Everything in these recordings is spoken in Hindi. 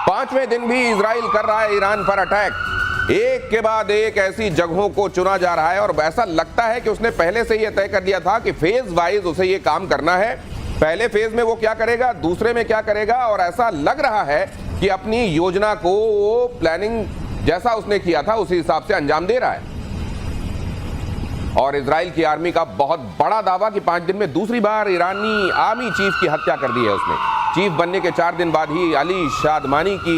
5वें दिन भी इजराइल कर रहा है ईरान पर अटैक। एक के बाद एक ऐसी जगहों को चुना जा रहा है और ऐसा लगता है कि उसने पहले से यह तय कर लिया था कि फेज वाइज उसे ये काम करना है। पहले फेज में वो क्या करेगा, दूसरे में क्या करेगा, और ऐसा लग रहा है कि अपनी योजना को वो प्लानिंग जैसा उसने किया था उसी हिसाब से अंजाम दे रहा है। और इजराइल की आर्मी का बहुत बड़ा दावा कि 5 दिन में दूसरी बार ईरानी आर्मी चीफ की हत्या कर दी है उसने। चीफ बनने के 4 दिन बाद ही अली शादमानी की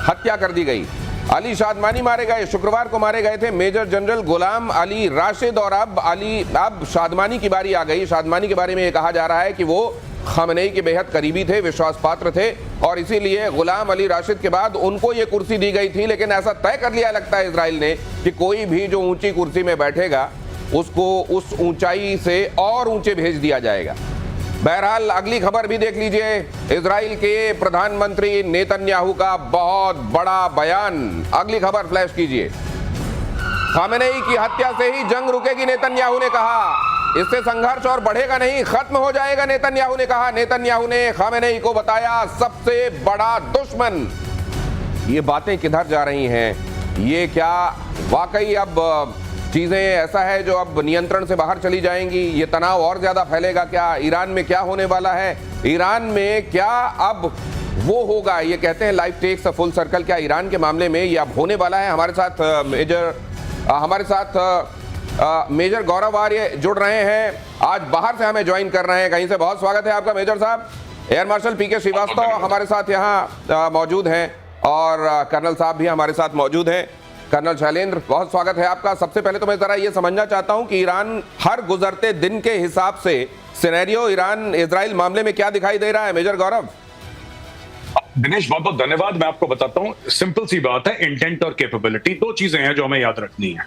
हत्या कर दी गई। अली शादमानी मारे गए, शुक्रवार को मारे गए थे मेजर जनरल गुलाम अली राशिद, और अब शादमानी की बारी आ गई। शादमानी के बारे में ये कहा जा रहा है कि वो खमेनी के बेहद करीबी थे, विश्वास पात्र थे, और इसीलिए गुलाम अली राशिद के बाद उनको ये कुर्सी दी गई थी। लेकिन ऐसा तय कर लिया लगता है इजराइल ने कि कोई भी जो ऊंची कुर्सी में बैठेगा उसको उस ऊंचाई से और ऊंचे भेज दिया जाएगा। बहरहाल अगली खबर भी देख लीजिए। इजराइल के प्रधानमंत्री नेतन्याहू का बहुत बड़ा बयान। अगली खबर फ्लैश कीजिए। खमेनी की हत्या से ही जंग रुकेगी, नेतन्याहू ने कहा। इससे संघर्ष और बढ़ेगा नहीं, खत्म हो जाएगा, नेतन्याहू ने कहा। नेतन्याहू ने खमेनी को बताया सबसे बड़ा दुश्मन। ये बातें किधर जा रही हैं? ये क्या वाकई अब चीजें ऐसा है जो अब नियंत्रण से बाहर चली जाएंगी? ये तनाव और ज्यादा फैलेगा क्या? ईरान में क्या होने वाला है? ईरान में क्या अब वो होगा? ये कहते हैं life takes a full circle. क्या ईरान के मामले में ये अब होने वाला है? हमारे साथ मेजर गौरव आर्य जुड़ रहे हैं, आज बाहर से हमें ज्वाइन कर रहे हैं कहीं से। बहुत स्वागत है आपका मेजर साहब। एयर मार्शल पीके श्रीवास्तव हमारे साथ यहाँ मौजूद हैं, और कर्नल साहब भी हमारे साथ मौजूद हैं। कर्नल शैलेंद्र, बहुत स्वागत है आपका। सबसे पहले तो मैं जरा ये समझना चाहता हूं कि ईरान हर गुजरते दिन के हिसाब से सिनेरियो ईरान इजराइल मामले में क्या दिखाई दे रहा है? मेजर गौरव। दिनेश, बहुत बहुत धन्यवाद। मैं आपको बताता हूं, सिंपल सी बात है, इंटेंट और कैपेबिलिटी 2 चीजें हैं जो हमें याद रखनी है।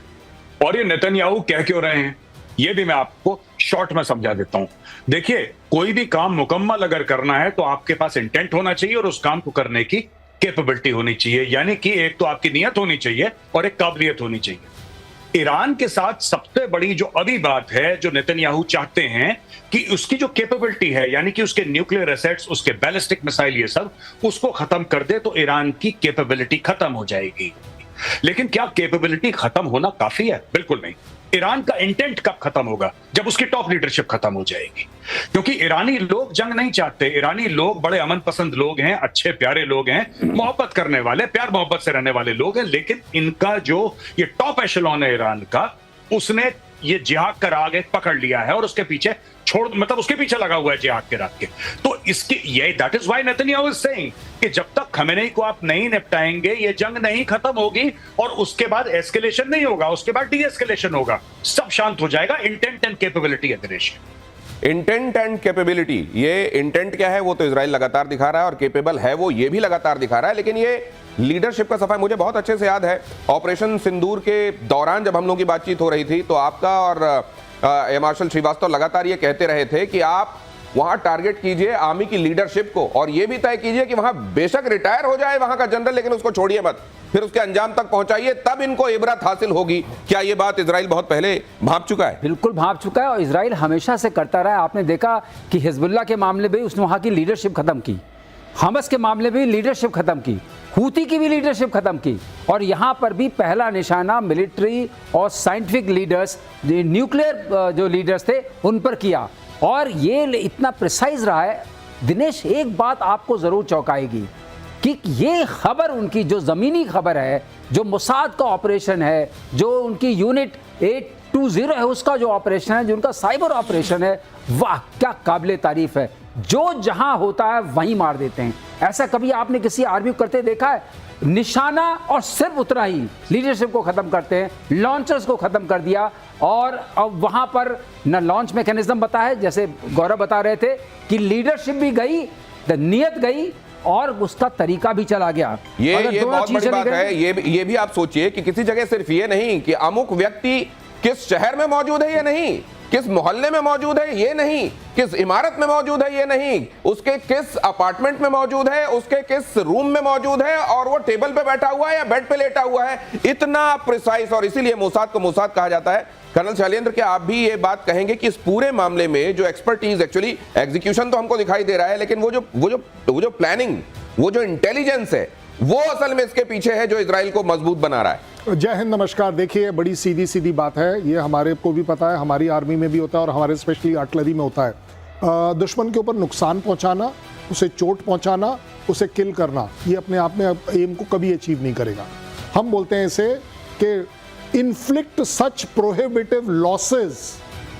और ये नेतन्याहू कह क्यों रहे हैं ये भी मैं आपको शॉर्ट में समझा देता हूं। देखिए, कोई भी काम मुकम्मल अगर करना है तो आपके पास इंटेंट होना चाहिए और उस काम को करने की कैपेबिलिटी होनी चाहिए। यानी कि एक तो आपकी नियत होनी चाहिए और एक काबिलियत होनी चाहिए। ईरान के साथ सबसे बड़ी जो अभी बात है, जो नेतन्याहू चाहते हैं कि उसकी जो कैपेबिलिटी है, यानी कि उसके न्यूक्लियर एसेट्स, उसके बैलिस्टिक मिसाइल, ये सब उसको खत्म कर दे तो ईरान की कैपेबिलिटी खत्म हो जाएगी। लेकिन क्या कैपेबिलिटी खत्म होना काफी है? बिल्कुल नहीं। ईरान का इंटेंट कब खत्म होगा? जब उसकी टॉप लीडरशिप खत्म हो जाएगी। क्योंकि ईरानी लोग जंग नहीं चाहते। ईरानी लोग बड़े अमन पसंद लोग हैं, अच्छे प्यारे लोग हैं, मोहब्बत करने वाले, प्यार मोहब्बत से रहने वाले लोग हैं। लेकिन इनका जो ये टॉप एशेलॉन है ईरान का, उसने ये जिहाद का राग एक पकड़ लिया है और उसके पीछे उसके पीछे लगा हुआ है जिहाद के राग के। तो इसके ये that is why Netanyahu is saying कि जब तक खमेनी को आप नहीं निपटाएंगे ये जंग नहीं खत्म होगी, और उसके बाद एस्केलेशन नहीं होगा, उसके बाद डी एस्केलेशन होगा, सब शांत हो जाएगा। इंटेंट एंड कैपेबिलिटी है दिनेश। इंटेंट एंड कैपेबिलिटी, ये इंटेंट क्या है वो तो इजराइल लगातार दिखा रहा है, और कैपेबल है वो ये भी लगातार दिखा रहा है। लेकिन ये लीडरशिप का सफाई मुझे बहुत अच्छे से याद है। ऑपरेशन सिंदूर के दौरान जब हम लोगों की बातचीत हो रही थी तो आपका और एयर मार्शल श्रीवास्तव लगातार ये कहते रहे थे कि आप वहां टारगेट कीजिए आर्मी की लीडरशिप को, और ये भी तय कीजिए कि वहां बेशक रिटायर हो जाए वहां का जनरल, लेकिन उसको छोड़िए मत, फिर उसके अंजाम तक पहुंचाइए, तब इनको इबरत हासिल होगी। क्या ये बात इजराइल बहुत पहले भांप चुका है? बिल्कुल भांप चुका है, और इजराइल हमेशा से करता रहा है। आपने देखा कि हिजबुल्लाह के मामले में उसने वहां की लीडरशिप खत्म की, हमस के मामले में लीडरशिप खत्म की, हूती की भी लीडरशिप खत्म की, और यहाँ पर भी पहला निशाना मिलिट्री और साइंटिफिक लीडर्स, न्यूक्लियर जो लीडर्स थे उन पर किया। और ये इतना प्रिसाइज रहा है दिनेश, एक बात आपको ज़रूर चौंकाएगी कि ये खबर उनकी जो ज़मीनी खबर है, जो मोसाद का ऑपरेशन है, जो उनकी यूनिट 820 है उसका जो ऑपरेशन है, जो उनका साइबर ऑपरेशन है, वाह क्या काबिले तारीफ है। जो जहां होता है वहीं मार देते हैं। ऐसा कभी आपने किसी आर्मी को करते देखा है? निशाना और सिर्फ उतना ही, लीडरशिप को खत्म करते हैं, लॉन्चर्स को खत्म कर दिया, और अब वहां पर न लॉन्च मैकेनिज्म बताया, जैसे गौरव बता रहे थे कि लीडरशिप भी गई, नियत गई, और उसका तरीका भी चला गया। ये बहुत बड़ी बात है। ये भी आप सोचिए कि किसी जगह सिर्फ ये नहीं कि अमुक व्यक्ति किस शहर में मौजूद है, ये नहीं, किस मोहल्ले में मौजूद है ये नहीं, किस इमारत में मौजूद है ये नहीं, उसके किस अपार्टमेंट में मौजूद है, उसके किस रूम में मौजूद है, और वो टेबल पे बैठा हुआ है या बेड पे लेटा हुआ है, इतना प्रिसाइज। और इसीलिए मोसाद को मोसाद कहा जाता है। कर्नल शैलेंद्र, क्या आप भी ये बात कहेंगे कि इस पूरे मामले में जो एक्सपर्टीज, एक्चुअली एग्जीक्यूशन तो हमको दिखाई दे रहा है, लेकिन वो जो प्लानिंग, वो जो इंटेलिजेंस है, वो असल में इसके पीछे है जो इजराइल को मजबूत बना रहा है। जय हिंद, नमस्कार। देखिए, बड़ी सीधी सीधी बात है, ये हमारे को भी पता है, हमारी आर्मी में भी होता है और हमारे स्पेशली आर्टिलरी में होता है। दुश्मन के ऊपर नुकसान पहुंचाना, उसे चोट पहुंचाना, उसे किल करना, ये अपने आप में एम को कभी अचीव नहीं करेगा। हम बोलते हैं इसे कि inflict such prohibitive losses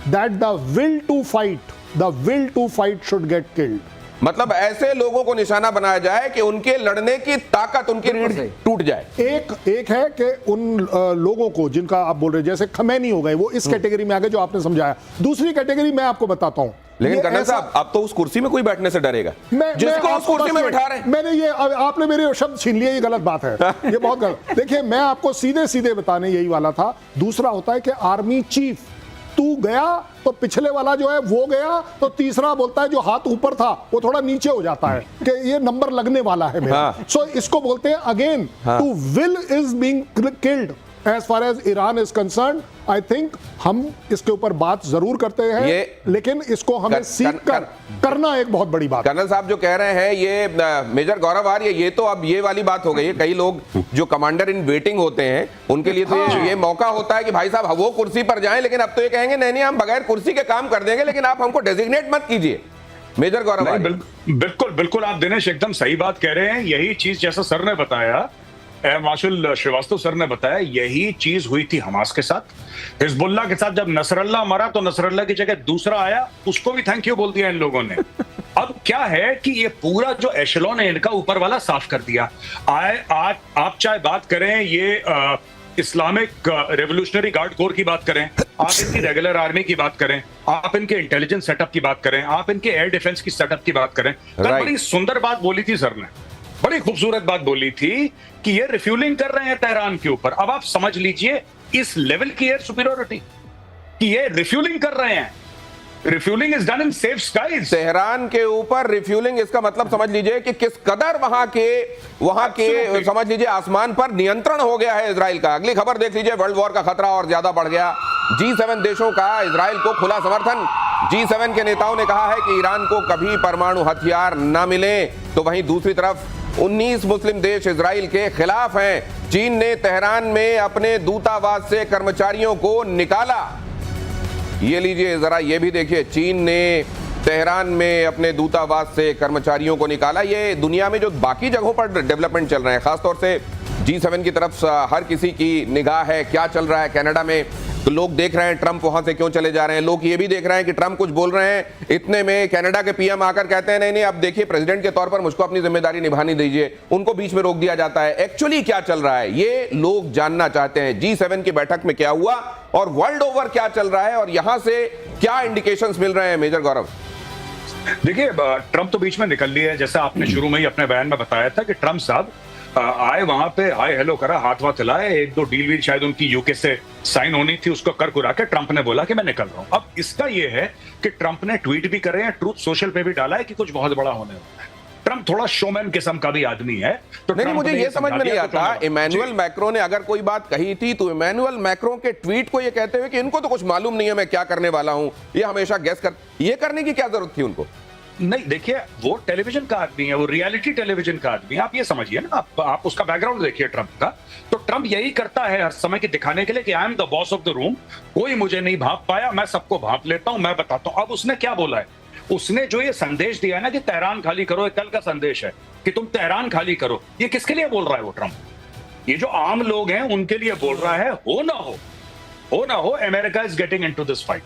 that the will to fight should get killed. मतलब ऐसे लोगों को निशाना बनाया जाए कि उनके लड़ने की ताकत, उनकी रीढ़ टूट जाए। एक है कि उन लोगों को जिनका आप बोल रहे हैं, जैसे खमैनी हो गए, वो इस कैटेगरी में आ गए जो आपने समझाया। दूसरी कैटेगरी मैं आपको बताता हूं, लेकिन कर्नल साहब, अब तो उस कुर्सी में कोई बैठने से डरेगा जिसको उस कुर्सी में बैठा रहे हैं। मैंने ये, आपने मेरे शब्द छीन लिए, ये गलत बात है, ये बहुत गलत। देखिए, मैं आपको सीधे सीधे बताने यही वाला था। दूसरा होता है कि आर्मी चीफ, तू गया तो पिछले वाला जो है वो गया, तो तीसरा बोलता है जो हाथ ऊपर था वो थोड़ा नीचे हो जाता है कि ये नंबर लगने वाला है मेरा। सो इसको बोलते हैं again, to will is being killed. As far as Iran is concerned, I think हम इसके ऊपर बात जरूर करते हैं, लेकिन इसको हमें सीख कर करना एक बहुत बड़ी बात। कर्नल साहब जो कह रहे हैं, ये मेजर गौरव आर्य, ये तो अब ये वाली बात हो गई है। कई लोग जो कमांडर इन वेटिंग होते हैं, उनके लिए तो ये मौका होता है कि भाई साहब वो कुर्सी पर जाएं, लेकिन अब तो ये कहेंगे नहीं नहीं, हम बगैर कुर्सी के काम कर देंगे, लेकिन आप हमको डेजिग्नेट मत कीजिए। मेजर गौरव आर्य, बिल्कुल बिल्कुल, आप दिनेश एकदम सही बात कह रहे हैं। यही चीज जैसा सर ने बताया, मार्शल श्रीवास्तव सर ने बताया, यही चीज हुई थी हमास के साथ, हिजबुल्लाह के साथ। जब नसरल्ला मरा तो नसरल्ला की जगह दूसरा आया, उसको भी थैंक यू बोल दिया इन लोगों ने। अब क्या है कि ये पूरा जो एशेलॉन है इनका, ऊपर वाला साफ कर दिया। आज आप चाहे बात करें ये इस्लामिक रेवोल्यूशनरी गार्ड कोर की बात करें, आप इनकी रेगुलर आर्मी की बात करें, आप इनके इंटेलिजेंस सेटअप की बात करें, आप इनके एयर डिफेंस की सेटअप की बात करें, बड़ी सुंदर बात बोली थी सर ने, बड़ी खूबसूरत बात बोली थी कि ये रिफ्यूलिंग कर रहे हैं तेहरान के ऊपर। अब आप समझ लीजिए इस लेवल की एयर सुपीरियरिटी कि ये रिफ्यूलिंग कर रहे हैं। Refuelling is done in safe skies. Tehran के ऊपर रिफ्यूलिंग, इसका मतलब समझ लीजिए कि किस कदर वहां के समझ लीजिए आसमान पर नियंत्रण हो गया है इजराइल का। अगली खबर देख लीजिए, वर्ल्ड वॉर का खतरा और ज्यादा बढ़ गया। G7 देशों का इजराइल को खुला समर्थन। G7 के नेताओं ने कहा है कि ईरान को कभी परमाणु हथियार न मिले, तो वहीं दूसरी तरफ 19 मुस्लिम देश इजराइल के खिलाफ हैं। चीन ने तेहरान में अपने दूतावास से कर्मचारियों को निकाला। ये लीजिए जरा, ये भी देखिए, चीन ने तेहरान में अपने दूतावास से कर्मचारियों को निकाला। ये दुनिया में जो बाकी जगहों पर डेवलपमेंट चल रहे हैं, खासतौर से G7 की तरफ हर किसी की निगाह है। क्या चल रहा है कनाडा में, तो लोग देख रहे हैं ट्रंप वहां से क्यों चले जा रहे हैं। लोग ये भी देख रहे हैं कि ट्रंप कुछ बोल रहे हैं, इतने में कनाडा के पीएम आकर कहते हैं नहीं नहीं, अब देखिए प्रेसिडेंट के तौर पर मुझको अपनी जिम्मेदारी निभानी दीजिए। उनको बीच में रोक दिया जाता है। एक्चुअली क्या चल रहा है ये लोग जानना चाहते हैं। G7 की बैठक में क्या हुआ और वर्ल्ड ओवर क्या चल रहा है, और यहां से क्या इंडिकेशंस मिल रहे हैं। मेजर गौरव, देखिए, ट्रंप तो बीच में निकल लिया है, जैसा आपने शुरू में ही अपने बयान में बताया था कि ट्रंप साहब आए, वहां पे हाय हेलो करा, हाथ वाथ हिलाए, एक दो डील वील शायद उनकी यूके से साइन होनी थी, उसको कर कुरा के ट्रंप ने बोला कि मैं निकल रहा हूं। अब इसका ये है कि ट्रंप ने ट्वीट भी करे हैं, ट्रूथ सोशल पे भी डाला है कि कुछ बहुत बड़ा होने वाला है। ट्रंप थोड़ा शोमैन किस्म का भी आदमी है, तो नहीं मुझे ये समझ में नहीं आता, इमैनुअल मैक्रो ने अगर कोई बात कही थी तो इमैनुअल मैक्रो के ट्वीट को ये कहते हुए कि इनको तो कुछ मालूम नहीं है मैं क्या करने वाला हूं, ये हमेशा गैस कर, ये करने की क्या जरूरत थी उनको। नहीं, देखिए, वो टेलीविजन का आदमी है, वो रियलिटी टेलीविजन का आदमी है, आप ये समझिए ना, आप उसका बैकग्राउंड देखिए ट्रंप का। तो ट्रंप यही करता है हर समय के दिखाने के लिए कि I am the boss of the room, कोई मुझे नहीं भांप पाया, मैं सबको भांप लेता हूं, मैं बताता हूं। अब उसने क्या बोला है, उसने जो ये संदेश दिया है ना कि तेहरान खाली करो, कल का संदेश है कि तुम तेहरान खाली करो, ये किसके लिए बोल रहा है वो ट्रंप? ये जो आम लोग हैं उनके लिए बोल रहा है। हो ना हो, America is getting into this fight.